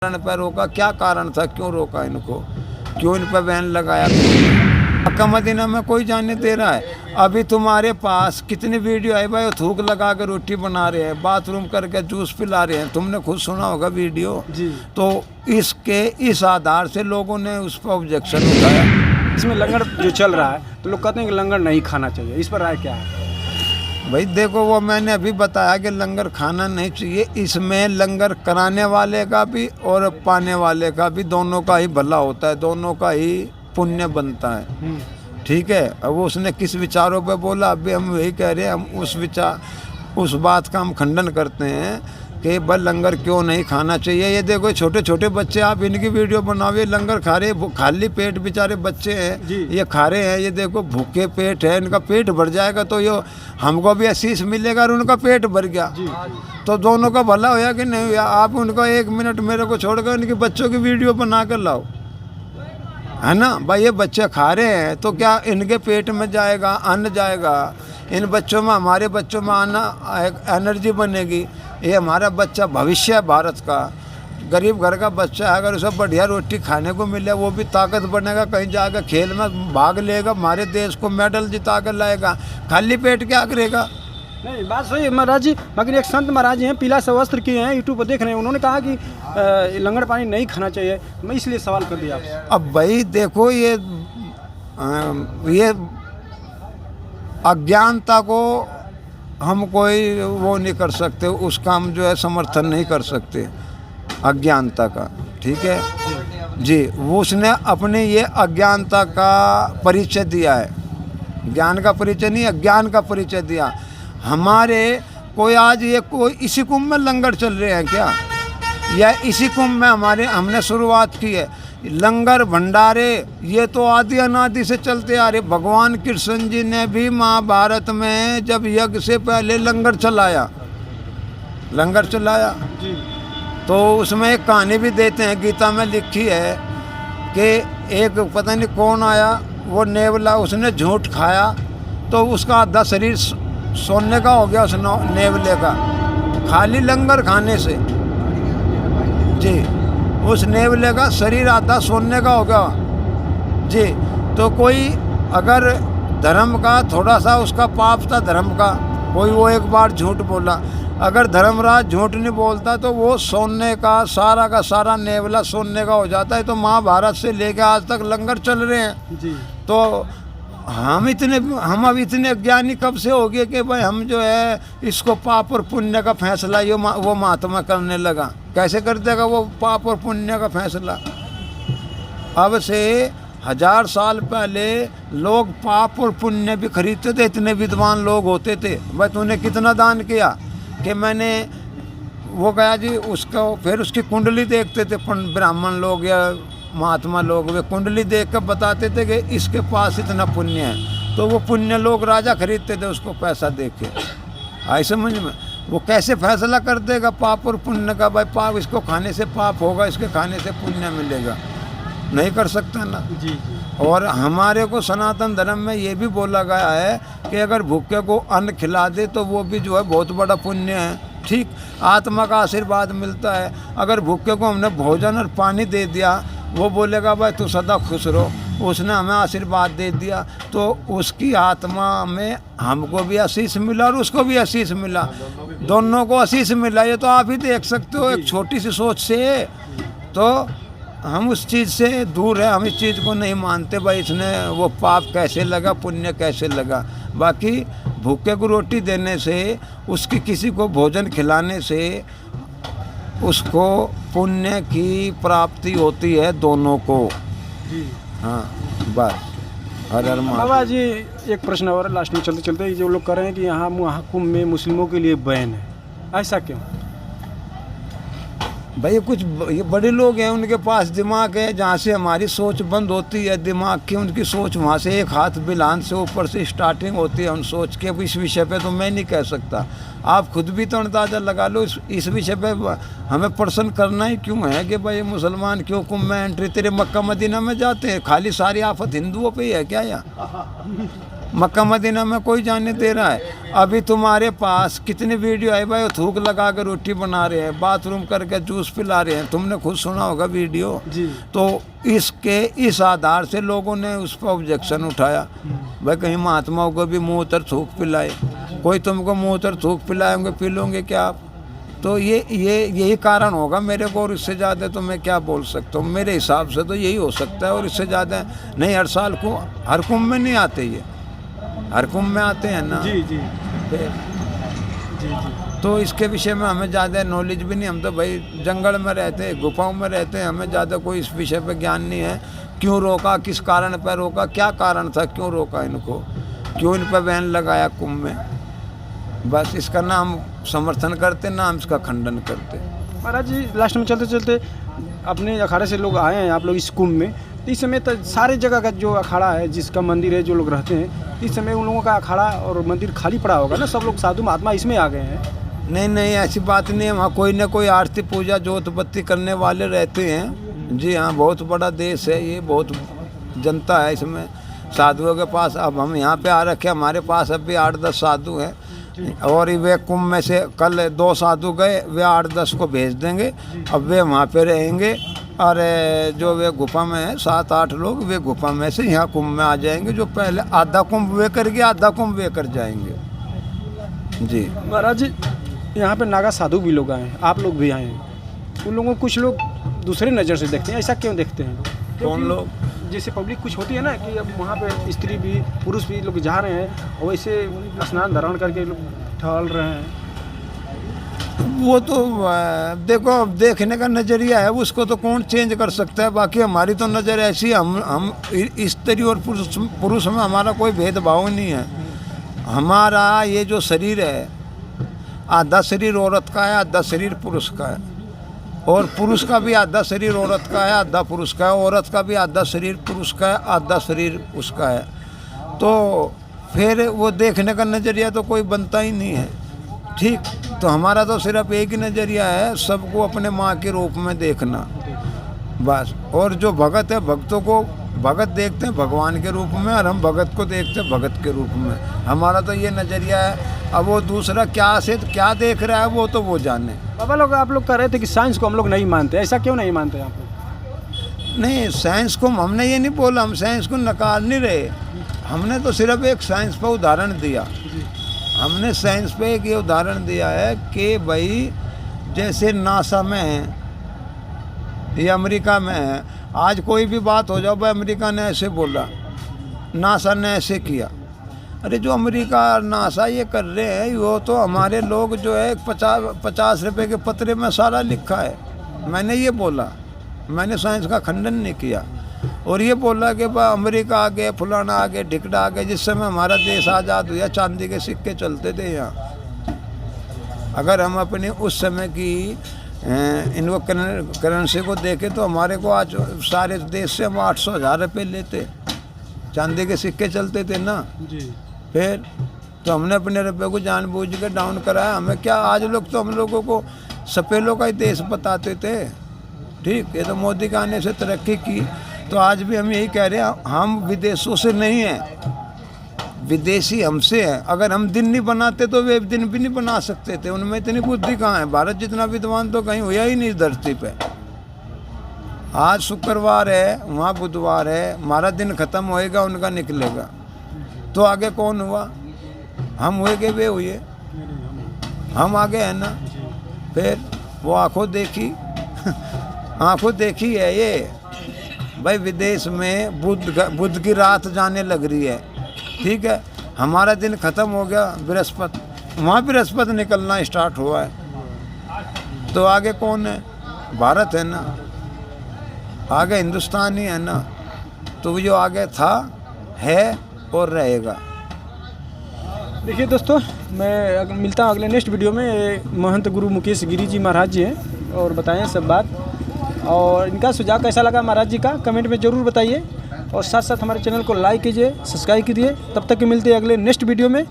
कारण पर रोका, क्या कारण था, क्यों रोका इनको, क्यों इन पर बैन लगाया? मक्का मदीना में कोई जाने दे रहा है? अभी तुम्हारे पास कितनी वीडियो आई भाई, थूक लगा कर रोटी बना रहे हैं, बाथरूम करके जूस पिला रहे हैं, तुमने खुद सुना होगा वीडियो जी। तो इस आधार से लोगों ने उस पर ऑब्जेक्शन उठाया। इसमें लंगर जो चल रहा है तो लोग कहते हैं कि लंगर नहीं खाना चाहिए, इस पर राय क्या है? भाई देखो, वो मैंने अभी बताया कि लंगर खाना नहीं चाहिए। इसमें लंगर कराने वाले का भी और पाने वाले का भी, दोनों का ही भला होता है, दोनों का ही पुण्य बनता है। ठीक है। अब उसने किस विचारों पे बोला, अभी हम वही कह रहे हैं, हम उस बात का हम खंडन करते हैं कि भाई लंगर क्यों नहीं खाना चाहिए। ये देखो छोटे छोटे बच्चे, आप इनकी वीडियो बनाओ, लंगर खा रहे, खाली पेट बेचारे बच्चे हैं, ये खा रहे हैं, ये देखो भूखे पेट है, इनका पेट भर जाएगा तो ये हमको भी आशीष मिलेगा और उनका पेट भर गया तो दोनों का भला होया कि नहीं हुआ? आप उनको 1 मिनट मेरे को छोड़कर इनके बच्चों की वीडियो बना कर लाओ, है ना भाई। ये बच्चे खा रहे हैं तो क्या इनके पेट में जाएगा, अन्न जाएगा, इन बच्चों में, हमारे बच्चों में एनर्जी बनेगी। ये हमारा बच्चा भविष्य है भारत का, गरीब घर का बच्चा है, अगर उसे बढ़िया रोटी खाने को मिले वो भी ताकत बनेगा, कहीं जाकर खेल में भाग लेगा, हमारे देश को मेडल जिता कर लाएगा। खाली पेट क्या करेगा? नहीं, बात सही है महाराज जी, मगर एक संत महाराज जी हैं, पीला सा वस्त्र किए हैं, यूट्यूब पर देख रहे हैं, उन्होंने कहा कि लंगर पानी नहीं खाना चाहिए। मैं इसलिए सवाल कर दिया आपसे। अब भाई देखो, ये अज्ञानता को हम कोई वो नहीं कर सकते, उसका हम जो है समर्थन नहीं कर सकते, अज्ञानता का। ठीक है जी। वो उसने अपने ये अज्ञानता का परिचय दिया है, ज्ञान का परिचय नहीं, अज्ञान का परिचय दिया। हमारे कोई आज ये कोई इसी कुंभ में लंगर चल रहे हैं क्या, या इसी कुंभ में हमने शुरुआत की है? लंगर भंडारे ये तो आदि अनादि से चलते आ रहे। भगवान कृष्ण जी ने भी महाभारत में जब यज्ञ से पहले लंगर चलाया जी। तो उसमें एक कहानी भी देते हैं, गीता में लिखी है कि एक पता नहीं कौन आया, वो नेवला, उसने झूठ खाया तो उसका आधा शरीर सोने का हो गया उस नेवले का, खाली लंगर खाने से जी। उस नेवले का शरीर आधा सोने का हो गया जी। तो कोई अगर धर्म का थोड़ा सा उसका पाप था, धर्म का कोई, वो एक बार झूठ बोला, अगर धर्मराज झूठ नहीं बोलता तो वो सोने का सारा नेवला सोने का हो जाता है। तो महाभारत से लेकर आज तक लंगर चल रहे हैं जी। तो हम अब इतने ज्ञानी कब से हो गए कि भाई हम जो है इसको पाप और पुण्य का फैसला वो महात्मा करने लगा। कैसे कर देगा वो पाप और पुण्य का फैसला? अब से 1000 साल पहले लोग पाप और पुण्य भी खरीदते थे, इतने विद्वान लोग होते थे। भाई तूने कितना दान किया कि मैंने वो गया जी, उसको फिर उसकी कुंडली देखते थे ब्राह्मण लोग या महात्मा लोग, वे कुंडली देख कर बताते थे कि इसके पास इतना पुण्य है, तो वो पुण्य लोग राजा खरीदते थे उसको पैसा दे के। आई समझ में? वो कैसे फैसला कर देगा पाप और पुण्य का? भाई पाप, इसको खाने से पाप होगा, इसके खाने से पुण्य मिलेगा, नहीं कर सकता ना जी। और हमारे को सनातन धर्म में ये भी बोला गया है कि अगर भूखे को अन्न खिला दे तो वो भी जो है बहुत बड़ा पुण्य है। ठीक, आत्मा का आशीर्वाद मिलता है। अगर भूखे को हमने भोजन और पानी दे दिया, वो बोलेगा भाई तू सदा खुश रहो, उसने हमें आशीर्वाद दे दिया, तो उसकी आत्मा में हमको भी आशीष मिला और उसको भी आशीष मिला, दोनों को आशीष मिला। ये तो आप ही देख सकते हो एक छोटी सी सोच से। तो हम उस चीज़ से दूर है, हम इस चीज़ को नहीं मानते भाई इसने वो पाप कैसे लगा, पुण्य कैसे लगा। बाकी भूखे को रोटी देने से, उसकी किसी को भोजन खिलाने से उसको पुण्य की प्राप्ति होती है, दोनों को जी। हाँ बस। हर हर बाबा जी, एक प्रश्न और लास्ट में चलते चलते, जो लोग कह रहे हैं कि यहाँ महाकुंभ में मुस्लिमों के लिए बैन है, ऐसा क्यों? भाई कुछ ये बड़े लोग हैं, उनके पास दिमाग है, जहाँ से हमारी सोच बंद होती है दिमाग की, उनकी सोच वहाँ से एक हाथ बिलान से ऊपर से स्टार्टिंग होती है उन सोच के। इस विषय पे तो मैं नहीं कह सकता, आप खुद भी तो अंदाज़ा लगा लो। इस विषय पे हमें प्रश्न करना ही क्यों है कि भाई मुसलमान क्यों कुंभ में एंट्री, तेरे मक्का मदीना में जाते हैं, खाली सारी आफत हिंदुओं पे ही है क्या यहाँ? मक्का मदीना में कोई जाने दे रहा है। अभी तुम्हारे पास कितनी वीडियो आई भाई, थूक लगा कर रोटी बना रहे हैं, बाथरूम करके जूस पिला रहे हैं, तुमने खुद सुना होगा वीडियो। जी। तो इस आधार से लोगों ने उस पर ऑब्जेक्शन उठाया, भाई कहीं महात्माओं को भी मुँह उतर थूक पिलाए, कोई तुमको मुँह उतर थूक पिलाएंगे, पी लोगे क्या आप? तो यही कारण होगा मेरे को, और इससे ज़्यादा तो मैं क्या बोल सकता हूँ। मेरे हिसाब से तो यही हो सकता है, और इससे ज़्यादा नहीं। हर साल को हर कुंभ में नहीं आते, ये हर कुंभ में आते हैं ना। जी जी फिर जी। तो इसके विषय में हमें ज़्यादा नॉलेज भी नहीं, हम तो भाई जंगल में रहते हैं, गुफाओं में रहते हैं, हमें ज़्यादा कोई इस विषय पे ज्ञान नहीं है। क्यों रोका, किस कारण पर रोका, क्या कारण था, क्यों रोका इनको, क्यों इन पर बैन लगाया कुंभ में, बस इसका ना हम समर्थन करते ना हम इसका खंडन करते। महाराज जी लास्ट में चलते चलते अपने अखाड़े से लोग आए हैं आप लोग इस कुंभ में, तो इस समय तो सारे जगह का जो अखाड़ा है, जिसका मंदिर है, जो लोग रहते हैं, इस समय उन लोगों का अखाड़ा और मंदिर खाली पड़ा होगा ना, सब लोग साधु महात्मा इसमें आ गए हैं। नहीं ऐसी बात नहीं है, वहाँ कोई ना कोई आरती पूजा जोत बत्ती करने वाले रहते हैं। जी हाँ, बहुत बड़ा देश है ये, बहुत जनता है इसमें, साधुओं के पास। अब हम यहाँ पे आ रखे, हमारे पास अब भी 8-10 साधु हैं, और वे कुंभ में से कल 2 साधु गए, वे 8-10 को भेज देंगे। अब वे वहाँ पे रहेंगे, और जो वे गुफा में है 7-8 लोग, वे गुफा में से यहाँ कुंभ में आ जाएंगे। जो पहले आधा कुंभ वे करके आधा कुंभ वे कर जाएंगे। जी महाराज जी यहाँ पे नागा साधु भी लोग आए हैं, आप लोग भी आए हैं, उन लोगों को कुछ लोग दूसरे नज़र से देखते हैं, ऐसा क्यों देखते हैं? कौन लोग? जैसे पब्लिक कुछ होती है ना कि अब वहाँ पे स्त्री भी पुरुष भी लोग जा रहे हैं, वैसे स्नान धारण करके लोग टहल रहे हैं। वो तो देखो, अब देखने का नज़रिया है, उसको तो कौन चेंज कर सकता है। बाकी हमारी तो नज़र ऐसी, हम स्त्री और पुरुष में हमारा कोई भेदभाव नहीं है। हमारा ये जो शरीर है, आधा शरीर औरत का है, आधा शरीर पुरुष का है, और पुरुष का भी आधा शरीर औरत का है, आधा पुरुष का है, औरत का भी आधा शरीर पुरुष का है, आधा शरीर उसका है। तो फिर वो देखने का नज़रिया तो कोई बनता ही नहीं है। ठीक, तो हमारा तो सिर्फ एक ही नज़रिया है, सबको अपने माँ के रूप में देखना बस। और जो भगत है, भक्तों को भगत देखते हैं भगवान के रूप में, और हम भगत को देखते हैं भगत के रूप में। हमारा तो ये नज़रिया है। अब वो दूसरा क्या देख रहा है, वो तो वो जाने। बाबा लोग आप लोग कह रहे थे कि साइंस को हम लोग नहीं मानते, ऐसा क्यों नहीं मानते आप लोग? नहीं, साइंस को हमने ये नहीं बोला, हम साइंस को नकार नहीं रहे। हमने तो सिर्फ एक साइंस पर उदाहरण दिया। हमने साइंस पे एक ये उदाहरण दिया है कि भाई जैसे नासा में है या अमेरिका में है, आज कोई भी बात हो जाओ, भाई अमेरिका ने ऐसे बोला, नासा ने ऐसे किया। अरे जो अमेरिका और नासा ये कर रहे हैं, वो तो हमारे लोग जो है 50 रुपए के पत्रे में सारा लिखा है। मैंने ये बोला, मैंने साइंस का खंडन नहीं किया, और ये बोला कि भाई अमेरिका आ गए, फलाना आ गए, ढिकड़ा आ गए। जिस समय हमारा देश आज़ाद हुआ, चांदी के सिक्के चलते थे यहाँ। अगर हम अपने उस समय की इनको करेंसी को देखें तो हमारे को आज सारे देश से हम 800,000 रुपये लेते, चांदी के सिक्के चलते थे ना जी। फिर तो हमने अपने रुपये को जानबूझ के डाउन कराया। हमें क्या, आज लोग तो हम लोगों को सपेलों का ही देश बताते थे। ठीक, ये तो मोदी के आने से तरक्की की। तो आज भी हम यही कह रहे हैं, हम विदेशों से नहीं हैं, विदेशी हमसे हैं। अगर हम दिन नहीं बनाते तो वे दिन भी नहीं बना सकते थे। उनमें इतनी बुद्धि कहाँ है? भारत जितना विद्वान तो कहीं हुआ ही नहीं धरती पे। आज शुक्रवार है, वहाँ बुधवार है, हमारा दिन ख़त्म होएगा, उनका निकलेगा। तो आगे कौन हुआ? हम हुए कि वे हुए? हम आगे हैं ना। फिर वो आंखों देखी आंखों देखी है ये भाई। विदेश में बुध की रात जाने लग रही है, ठीक है, हमारा दिन ख़त्म हो गया, बृहस्पति, वहाँ बृहस्पति निकलना स्टार्ट हुआ है। तो आगे कौन है? भारत है ना, आगे हिंदुस्तान ही है ना। तो जो आगे था, है और रहेगा। देखिए दोस्तों, मैं मिलता हूँ अगले नेक्स्ट वीडियो में। महंत गुरु मुकेश गिरी जी महाराज जी हैं, और बताएं सब बात, और इनका सुझाव कैसा लगा महाराज जी का कमेंट में ज़रूर बताइए, और साथ साथ हमारे चैनल को लाइक कीजिए, सब्सक्राइब कीजिए। तब तक के मिलते हैं अगले नेक्स्ट वीडियो में।